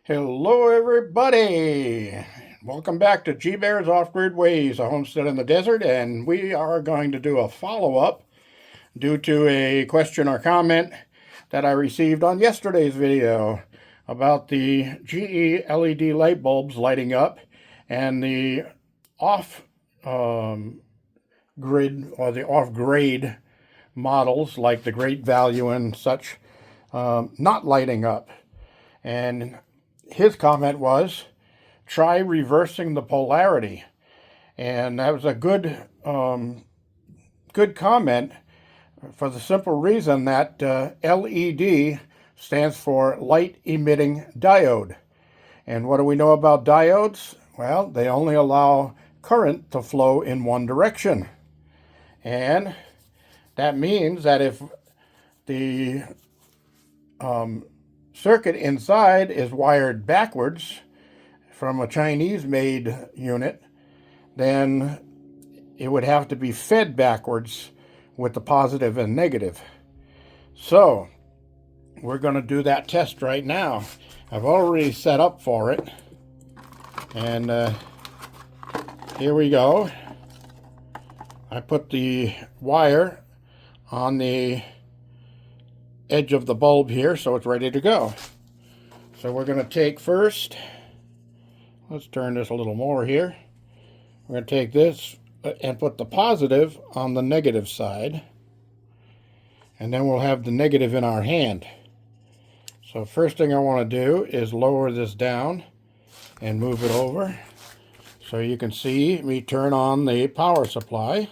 Hello, everybody. Welcome back to G Bear's Off-Grid Ways, a homestead in the desert, and we are going to do a follow-up due to a question or comment that I received on yesterday's video about the GE LED light bulbs lighting up and the off-grid or the off-grade models like the Great Value and such not lighting up. And his comment was, try reversing the polarity. And that was a good comment for the simple reason that LED stands for light emitting diode. And what do we know about diodes? Well, they only allow current to flow in one direction. And that means that if the circuit inside is wired backwards from a Chinese-made unit, then it would have to be fed backwards with the positive and negative. So we're going to do that test right now. I've already set up for it, and here we go. I put the wire on the edge of the bulb here, so it's ready to go. So we're going to take first, let's turn this a little more here. We're going to take this and put the positive on the negative side, and then we'll have the negative in our hand. So first thing I want to do is lower this down and move it over so you can see me turn on the power supply,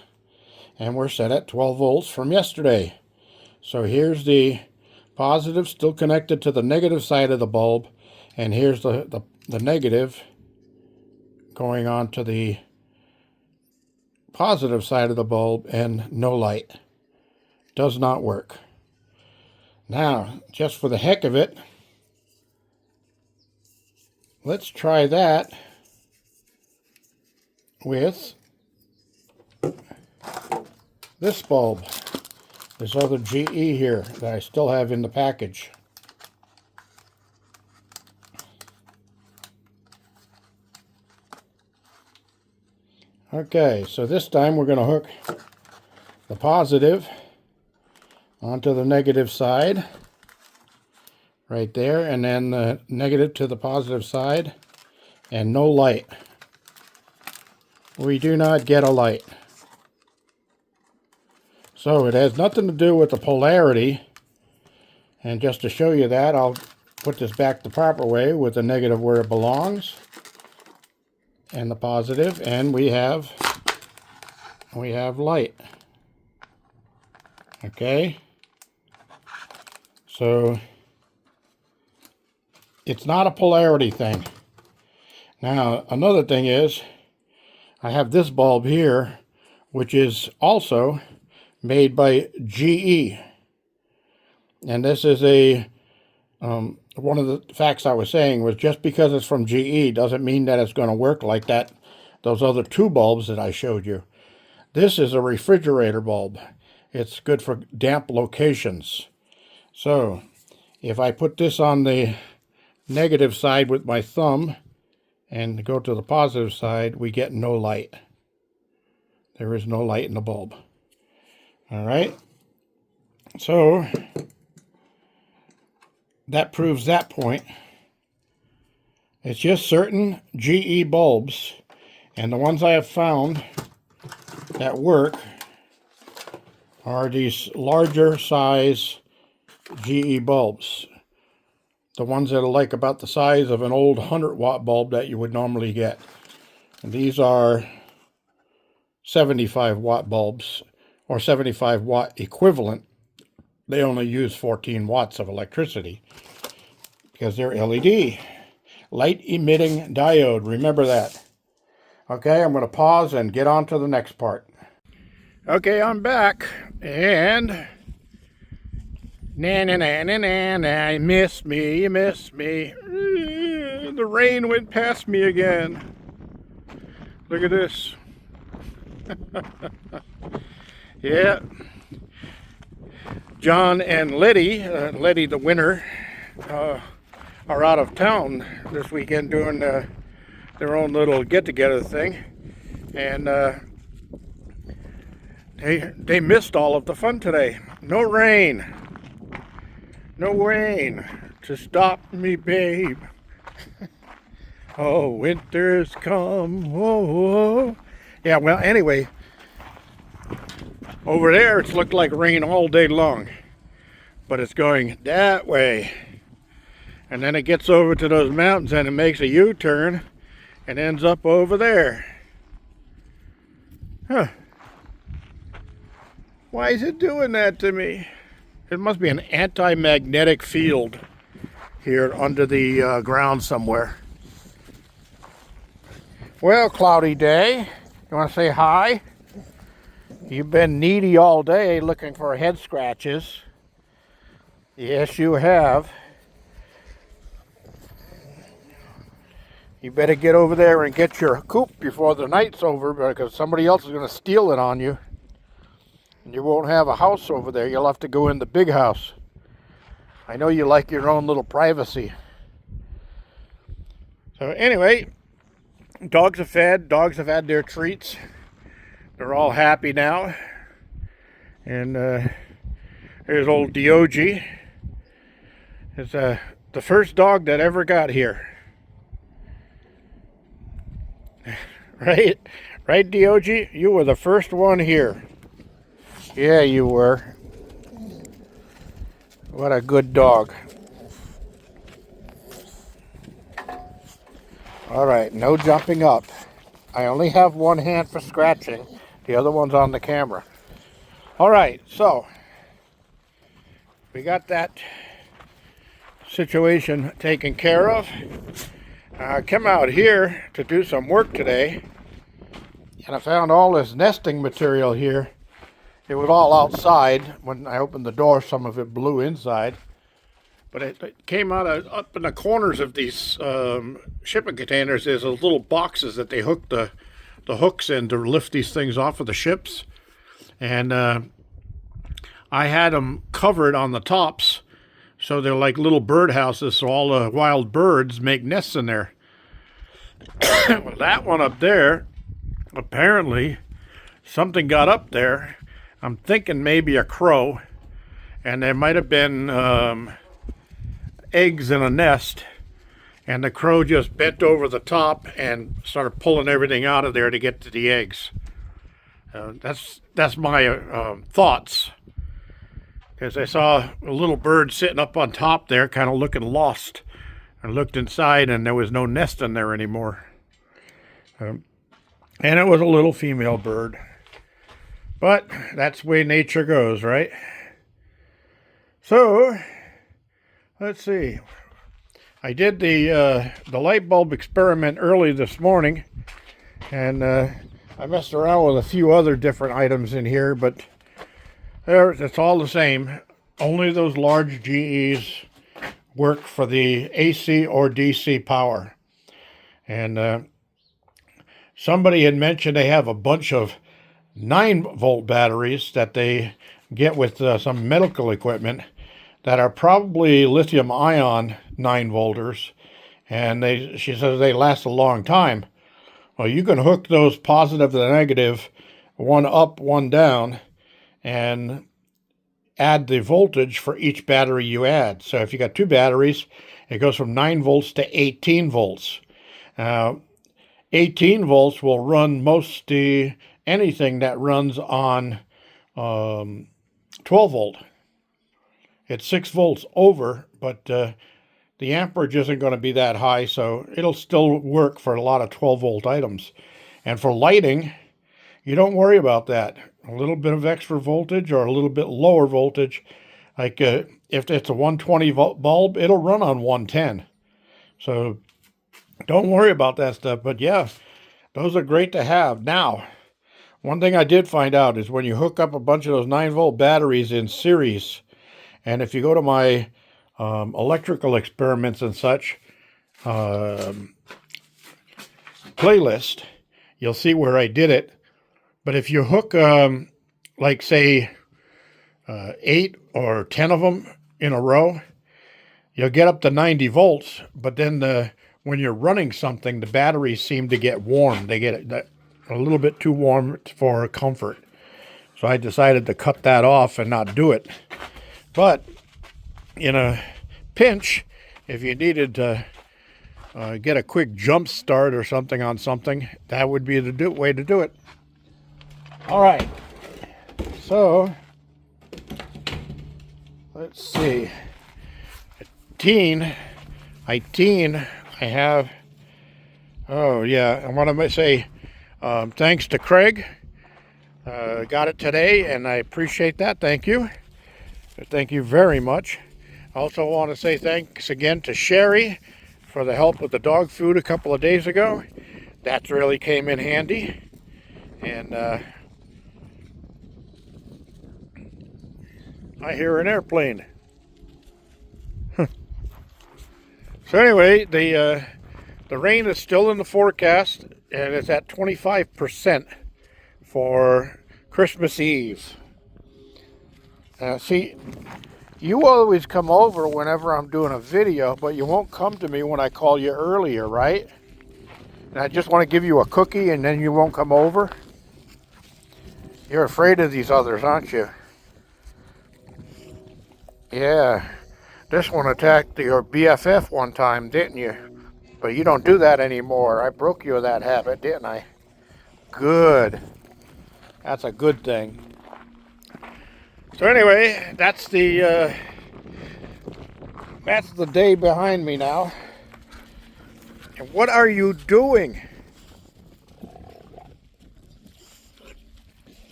and we're set at 12 volts from yesterday. So here's the positive still connected to the negative side of the bulb, and here's the negative going on to the positive side of the bulb, and no light. Does not work. Now, just for the heck of it, let's try that with this bulb. This other GE here that I still have in the package. Okay, so this time we're going to hook the positive onto the negative side, right there, and then the negative to the positive side, and no light. We do not get a light. So it has nothing to do with the polarity, and just to show you that, I'll put this back the proper way with the negative where it belongs and the positive, and we have light. Okay, so it's not a polarity thing. Now another thing is, I have this bulb here, which is also made by GE, and this is a one of the facts I was saying was, just because it's from GE doesn't mean that it's going to work like that those other two bulbs that I showed you. This is a refrigerator bulb. It's good for damp locations. So if I put this on the negative side with my thumb and go to the positive side, we get no light. There is no light in the bulb. All right, so that proves that point. It's just certain GE bulbs, and the ones I have found that work are these larger size GE bulbs. The ones that are like about the size of an old 100-watt bulb that you would normally get. And these are 75-watt bulbs, or 75-watt equivalent. They only use 14 watts of electricity because they're LED. Light emitting diode, remember that. Okay, I'm going to pause and get on to the next part. Okay, I'm back, and you missed me, you missed me. The rain went past me again. Look at this. Yeah, John and Letty, Letty the winner, are out of town this weekend doing their own little get-together thing, and they missed all of the fun today. No rain to stop me, babe. Oh, winter's come. Whoa. Yeah, well, anyway, over there it's looked like rain all day long, but it's going that way. And then it gets over to those mountains and it makes a U-turn and ends up over there. Huh. Why is it doing that to me? It must be an anti-magnetic field here under the ground somewhere. Well, cloudy day. You want to say hi? You've been needy all day looking for head scratches. Yes, you have. You better get over there and get your coop before the night's over, because somebody else is going to steal it on you. And you won't have a house over there. You'll have to go in the big house. I know you like your own little privacy. So anyway, dogs are fed. Dogs have had their treats. They're all happy now. And there's old Diogi. It's the first dog that ever got here. Right, Diogi? You were the first one here. Yeah, you were. What a good dog. All right, no jumping up. I only have one hand for scratching. The other one's on the camera. All right, so we got that situation taken care of. I came out here to do some work today, and I found all this nesting material here. It was all outside. When I opened the door, some of it blew inside. But it came out up in the corners of these shipping containers. There's those little boxes that they hook the hooks in to lift these things off of the ships. And I had them covered on the tops, so they're like little bird houses, so all the wild birds make nests in there. Well, that one up there, apparently something got up there. I'm thinking maybe a crow, and there might have been eggs in a nest, and the crow just bent over the top and started pulling everything out of there to get to the eggs. That's my thoughts. Because I saw a little bird sitting up on top there, kind of looking lost. I looked inside, and there was no nest in there anymore. And it was a little female bird. But that's the way nature goes, right? So, let's see. I did the light bulb experiment early this morning, and I messed around with a few other different items in here, but it's all the same. Only those large GEs work for the AC or DC power. And somebody had mentioned they have a bunch of 9-volt batteries that they get with some medical equipment that are probably lithium-ion 9-volters, and she says they last a long time. Well, you can hook those positive to the negative, one up, one down, and add the voltage for each battery you add. So if you got 2 batteries, it goes from 9 volts to 18 volts. 18 volts will run anything that runs on 12 volt. It's 6 volts over, but the amperage isn't going to be that high, so it'll still work for a lot of 12 volt items. And for lighting, you don't worry about that. A little bit of extra voltage or a little bit lower voltage, like if it's a 120 volt bulb, it'll run on 110. So don't worry about that stuff. But yeah, those are great to have. Now, one thing I did find out is when you hook up a bunch of those 9-volt batteries in series, and if you go to my electrical experiments and such playlist, you'll see where I did it. But if you hook, like say, 8 or 10 of them in a row, you'll get up to 90 volts, but then when you're running something, the batteries seem to get warm. They get a little bit too warm for comfort. So I decided to cut that off and not do it. But in a pinch, if you needed to get a quick jump start or something on something, that would be the way to do it. All right. So let's see. I have, oh yeah, I want to say thanks to Craig. Got it today, and I appreciate that. Thank you. Thank you very much. I also want to say thanks again to Sherry for the help with the dog food a couple of days ago. That really came in handy. And I hear an airplane. So anyway, the rain is still in the forecast, and it's at 25% for Christmas Eve. See, you always come over whenever I'm doing a video, but you won't come to me when I call you earlier, right? And I just want to give you a cookie and then you won't come over? You're afraid of these others, aren't you? Yeah. This one attacked your BFF one time, didn't you? But you don't do that anymore. I broke you of that habit, didn't I? Good. That's a good thing. So anyway, that's the day behind me now. And what are you doing?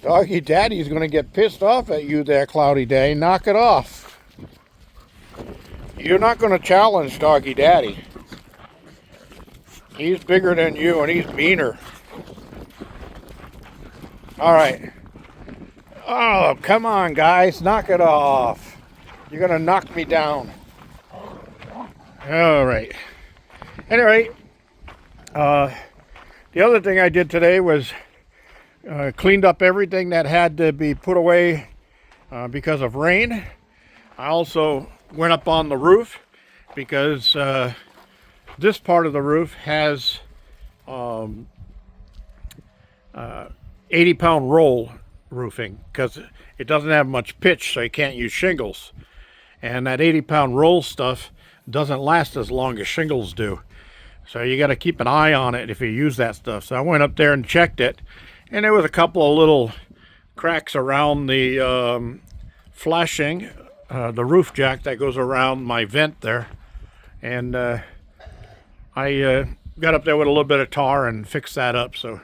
Doggy Daddy's going to get pissed off at you there, Cloudy Day. Knock it off. You're not going to challenge Doggy Daddy. He's bigger than you and he's meaner. All right. Oh, come on, guys. Knock it off. You're going to knock me down. All right. Anyway, the other thing I did today was cleaned up everything that had to be put away because of rain. I also went up on the roof because this part of the roof has 80-pound roll roofing because it doesn't have much pitch, so you can't use shingles. And that 80-pound roll stuff doesn't last as long as shingles do. So you got to keep an eye on it if you use that stuff. So I went up there and checked it, and there was a couple of little cracks around the flashing, the roof jack that goes around my vent there. And I got up there with a little bit of tar and fixed that up, so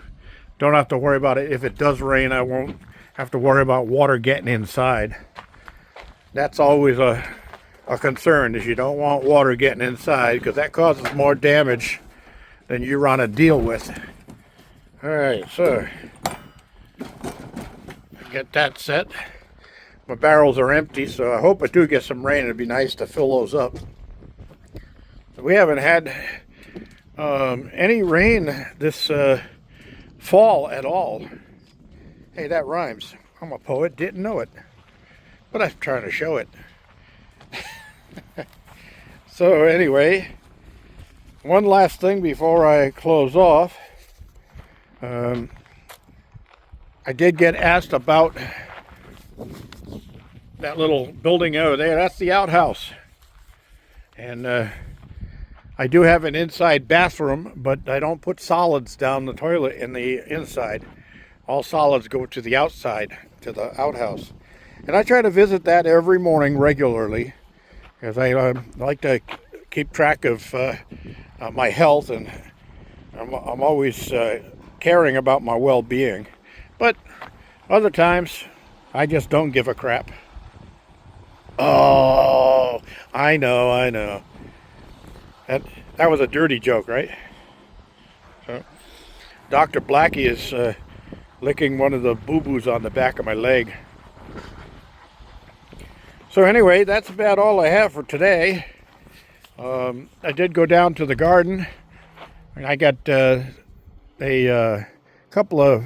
don't have to worry about it. If it does rain, I won't have to worry about water getting inside. That's always a concern, is you don't want water getting inside because that causes more damage than you want to deal with. All right, so get that set. My barrels are empty, so I hope I do get some rain. It'd be nice to fill those up. We haven't had any rain this fall at all. Hey, that rhymes. I'm a poet, didn't know it, but I'm trying to show it. So anyway, one last thing before I close off. I did get asked about that little building over there. That's the outhouse. And I do have an inside bathroom, but I don't put solids down the toilet in the inside. All solids go to the outside, to the outhouse. And I try to visit that every morning regularly, because I like to keep track of my health, and I'm always caring about my well-being. But other times, I just don't give a crap. Oh, I know. That was a dirty joke, right? So, Dr. Blackie is licking one of the boo-boos on the back of my leg. So anyway, that's about all I have for today. I did go down to the garden, and I got a couple of,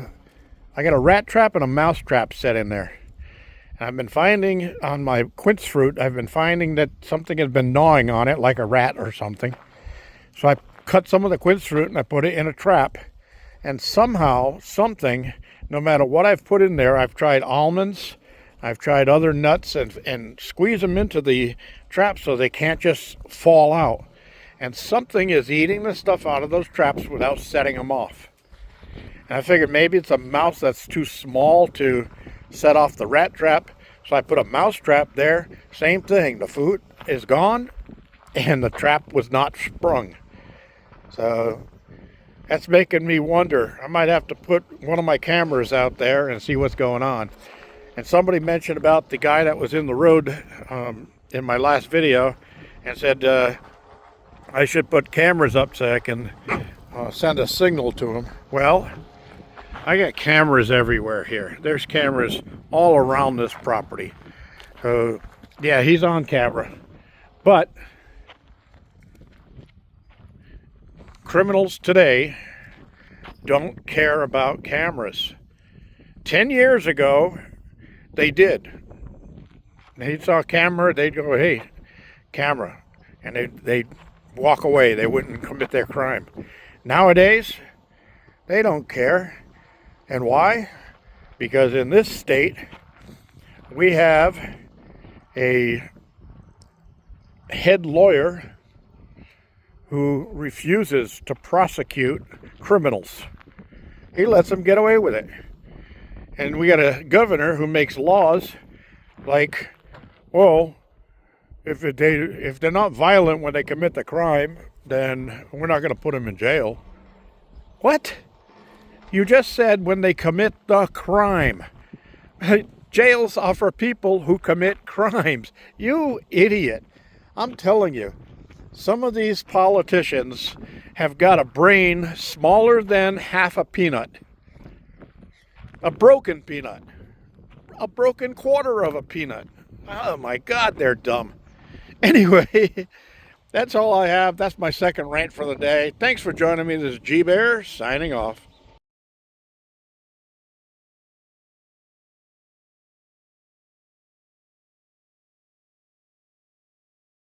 I got a rat trap and a mouse trap set in there. And I've been finding on my quince fruit, I've been finding that something has been gnawing on it, like a rat or something. So I cut some of the quince fruit and I put it in a trap. And somehow, something, no matter what I've put in there, I've tried almonds, I've tried other nuts, and squeeze them into the trap so they can't just fall out. And something is eating the stuff out of those traps without setting them off. And I figured maybe it's a mouse that's too small to set off the rat trap. So I put a mouse trap there. Same thing. The food is gone and the trap was not sprung. So that's making me wonder. I might have to put one of my cameras out there and see what's going on. And somebody mentioned about the guy that was in the road in my last video and said I should put cameras up so I can send a signal to him. Well, I got cameras everywhere here. There's cameras all around this property. So, yeah, he's on camera. But criminals today don't care about cameras. 10 years ago, they did. They saw a camera, they'd go, hey, camera. And they'd walk away. They wouldn't commit their crime. Nowadays, they don't care. And why? Because in this state, we have a head lawyer who refuses to prosecute criminals. He lets them get away with it. And we got a governor who makes laws like, well, if they're not violent when they commit the crime, then we're not going to put them in jail. What? You just said when they commit the crime. Jails are for people who commit crimes. You idiot. I'm telling you, some of these politicians have got a brain smaller than half a peanut. A broken peanut. A broken quarter of a peanut. Oh my God, they're dumb. Anyway, that's all I have. That's my second rant for the day. Thanks for joining me. This is G Bear signing off.